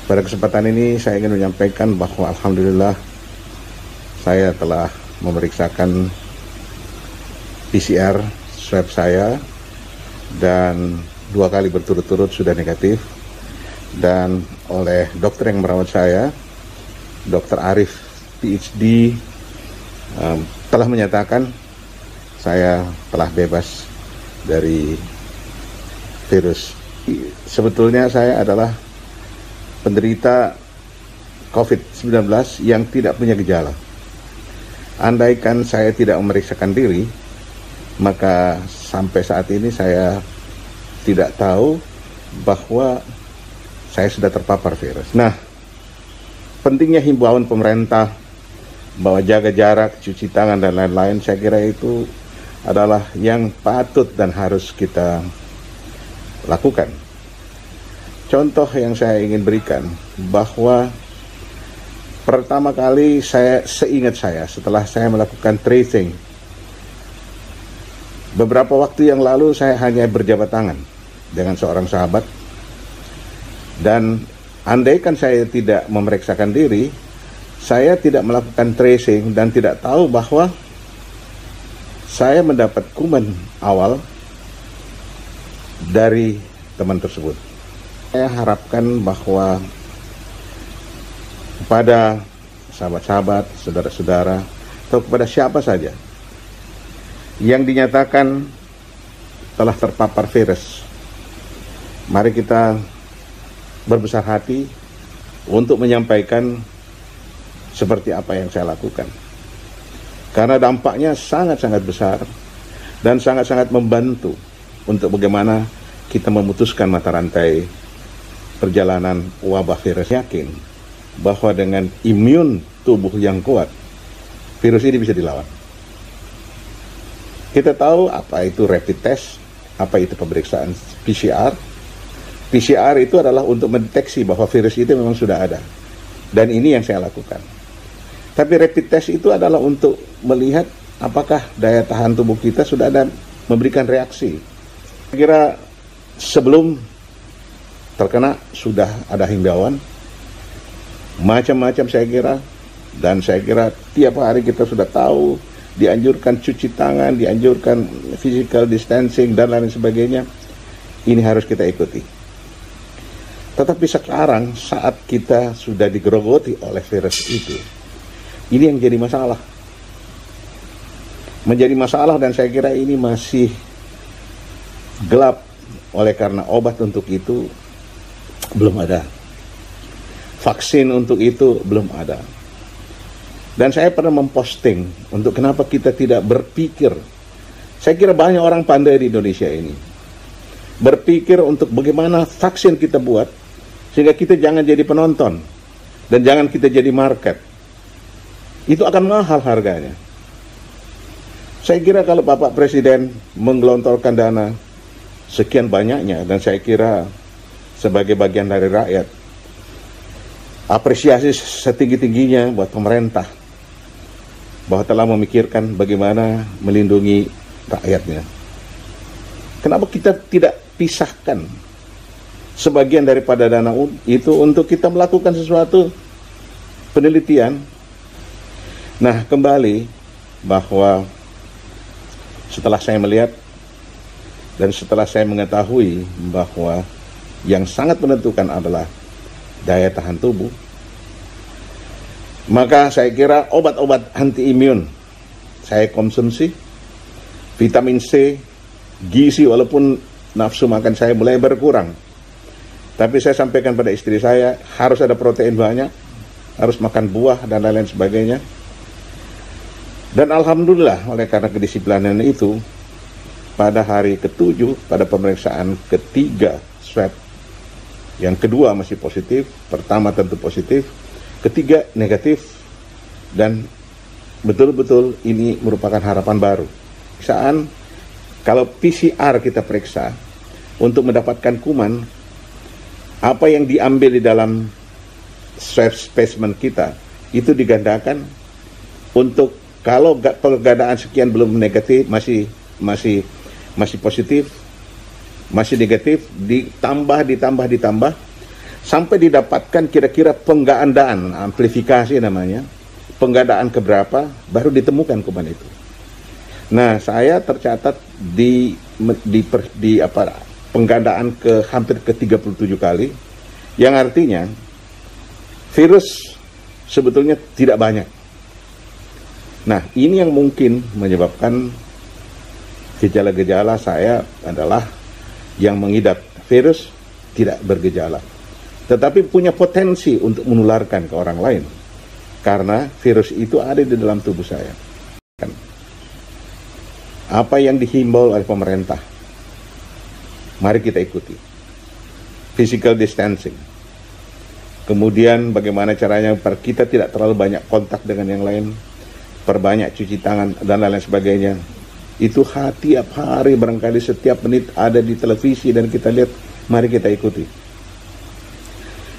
Pada kesempatan ini saya ingin menyampaikan bahwa alhamdulillah saya telah memeriksakan PCR swab saya dan 2 kali berturut-turut sudah negatif, dan oleh dokter yang merawat saya, Dr. Arif PhD, telah menyatakan saya telah bebas dari virus. Sebetulnya saya adalah penderita COVID-19 yang tidak punya gejala. Andaikan saya tidak memeriksakan diri, maka sampai saat ini saya tidak tahu bahwa saya sudah terpapar virus. Nah, pentingnya himbauan pemerintah bahwa jaga jarak, cuci tangan, dan lain-lain, saya kira itu adalah yang patut dan harus kita lakukan. Contoh yang saya ingin berikan, bahwa pertama kali seingat saya setelah saya melakukan tracing, beberapa waktu yang lalu saya hanya berjabat tangan dengan seorang sahabat, dan andaikan saya tidak memeriksakan diri, saya tidak melakukan tracing dan tidak tahu bahwa saya mendapat kuman awal dari teman tersebut. Saya harapkan bahwa kepada sahabat-sahabat, saudara-saudara, atau kepada siapa saja yang dinyatakan telah terpapar virus, mari kita berbesar hati untuk menyampaikan seperti apa yang saya lakukan. Karena dampaknya sangat-sangat besar dan sangat-sangat membantu untuk bagaimana kita memutuskan mata rantai perjalanan wabah virus. Yakin bahwa dengan imun tubuh yang kuat, virus ini bisa dilawan. Kita tahu apa itu rapid test, apa itu pemeriksaan PCR. PCR itu adalah untuk mendeteksi bahwa virus itu memang sudah ada. Dan ini yang saya lakukan. Tapi rapid test itu adalah untuk melihat apakah daya tahan tubuh kita sudah ada memberikan reaksi. Saya kira sebelum terkena sudah ada himbauan macam-macam, saya kira, dan saya kira tiap hari kita sudah tahu dianjurkan cuci tangan, dianjurkan physical distancing, dan lain sebagainya. Ini harus kita ikuti. Tetapi sekarang saat kita sudah digerogoti oleh virus itu, ini yang jadi masalah. Menjadi masalah, dan saya kira ini masih gelap oleh karena obat untuk itu belum ada. Vaksin untuk itu belum ada. Dan saya pernah memposting untuk kenapa kita tidak berpikir. Saya kira banyak orang pandai di Indonesia ini berpikir untuk bagaimana vaksin kita buat sehingga kita jangan jadi penonton dan jangan kita jadi market. Itu akan mahal harganya. Saya kira kalau Bapak Presiden menggelontorkan dana sekian banyaknya, dan saya kira sebagai bagian dari rakyat, apresiasi setinggi-tingginya buat pemerintah bahwa telah memikirkan bagaimana melindungi rakyatnya. Kenapa kita tidak pisahkan sebagian daripada dana itu untuk kita melakukan sesuatu penelitian? Nah, kembali bahwa setelah saya melihat dan setelah saya mengetahui bahwa yang sangat menentukan adalah daya tahan tubuh, maka saya kira obat-obat anti imun saya konsumsi, vitamin C, gizi, walaupun nafsu makan saya mulai berkurang. Tapi saya sampaikan pada istri saya, harus ada protein banyak, harus makan buah, dan lain-lain sebagainya. Dan alhamdulillah, oleh karena kedisiplinan itu, pada hari ke-7, pada pemeriksaan ketiga swab, yang kedua masih positif, pertama tentu positif, ketiga negatif, dan betul-betul ini merupakan harapan baru. Pemeriksaan, kalau PCR kita periksa untuk mendapatkan kuman, apa yang diambil di dalam swab specimen kita itu digandakan untuk kalau penggandaan sekian belum negatif, masih positif, masih negatif, ditambah sampai didapatkan kira-kira penggandaan, amplifikasi namanya, penggandaan keberapa, baru ditemukan kuman itu. Nah, saya tercatat di penggandaan hampir ke 37 kali, yang artinya virus sebetulnya tidak banyak. Nah, ini yang mungkin menyebabkan gejala-gejala saya adalah yang mengidap virus tidak bergejala, tetapi punya potensi untuk menularkan ke orang lain, karena virus itu ada di dalam tubuh saya. Apa yang dihimbau oleh pemerintah, mari kita ikuti. Physical distancing. Kemudian bagaimana caranya kita tidak terlalu banyak kontak dengan yang lain, perbanyak cuci tangan, dan lain-lain sebagainya. Itu tiap hari, barangkali setiap menit ada di televisi dan kita lihat, mari kita ikuti.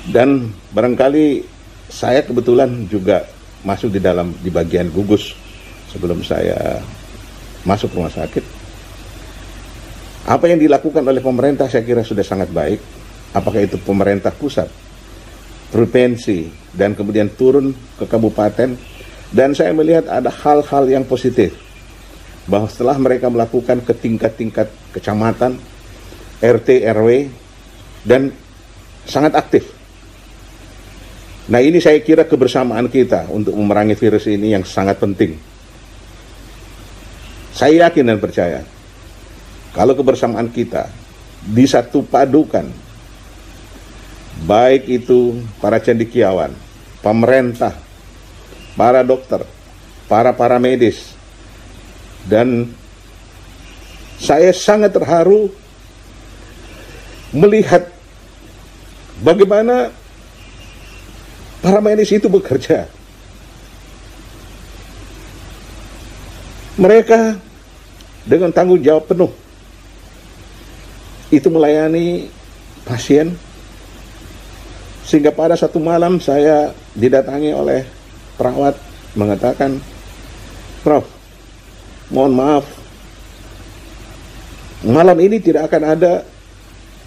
Dan barangkali saya kebetulan juga masuk di bagian gugus sebelum saya masuk rumah sakit. Apa yang dilakukan oleh pemerintah saya kira sudah sangat baik. Apakah itu pemerintah pusat, provinsi, dan kemudian turun ke kabupaten. Dan saya melihat ada hal-hal yang positif, bahwa setelah mereka melakukan ke tingkat-tingkat kecamatan, RT, RW, dan sangat aktif. Nah, ini saya kira kebersamaan kita untuk memerangi virus ini yang sangat penting. Saya yakin dan percaya, kalau kebersamaan kita disatu padukan, baik itu para cendekiawan, pemerintah, para dokter, para medis, dan saya sangat terharu melihat bagaimana para medis itu bekerja. Mereka dengan tanggung jawab penuh itu melayani pasien, sehingga pada satu malam saya didatangi oleh perawat mengatakan, "Prof, mohon maaf, malam ini tidak akan ada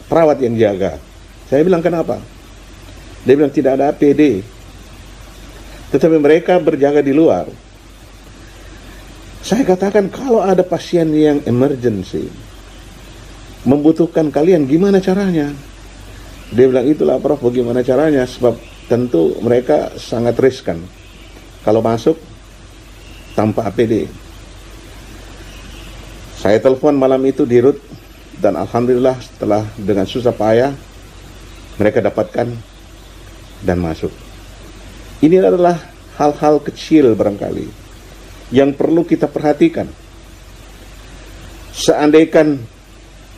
perawat yang jaga." Saya bilang, "Kenapa?" Dia bilang, "Tidak ada APD, tetapi mereka berjaga di luar." Saya katakan, kalau ada pasien yang emergency, membutuhkan kalian, gimana caranya? Dia bilang, "Itulah Prof, bagaimana caranya, sebab tentu mereka sangat riskan kalau masuk tanpa APD." Saya telepon malam itu di Rut, dan alhamdulillah setelah dengan susah payah mereka dapatkan dan masuk. Ini adalah hal-hal kecil barangkali yang perlu kita perhatikan. Seandainya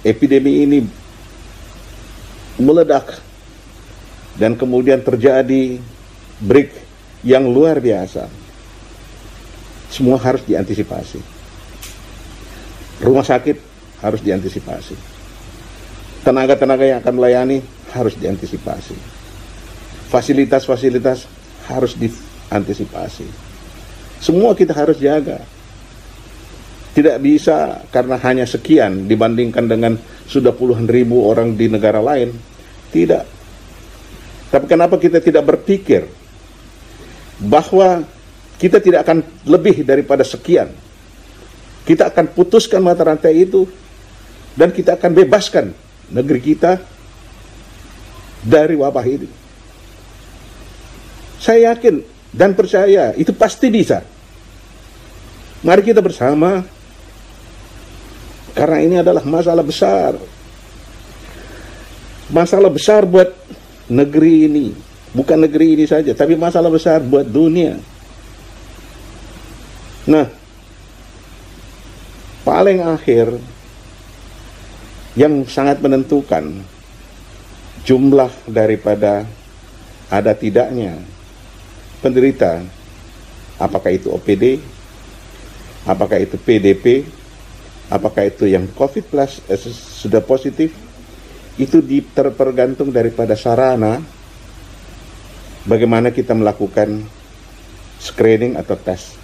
epidemi ini meledak dan kemudian terjadi break yang luar biasa, semua harus diantisipasi. Rumah sakit harus diantisipasi. Tenaga-tenaga yang akan melayani harus diantisipasi. Fasilitas-fasilitas harus diantisipasi. Semua kita harus jaga. Tidak bisa karena hanya sekian dibandingkan dengan sudah puluhan ribu orang di negara lain. Tidak. Tapi kenapa kita tidak berpikir bahwa kita tidak akan lebih daripada sekian? Kita akan putuskan mata rantai itu dan kita akan bebaskan negeri kita dari wabah ini. Saya yakin dan percaya itu pasti bisa. Mari kita bersama, karena ini adalah masalah besar. Masalah besar buat negeri ini. Bukan negeri ini saja, tapi masalah besar buat dunia. Nah, paling akhir yang sangat menentukan jumlah daripada ada tidaknya penderita, apakah itu OPD, apakah itu PDP, apakah itu yang COVID plus sudah positif, itu tergantung daripada sarana bagaimana kita melakukan screening atau tes.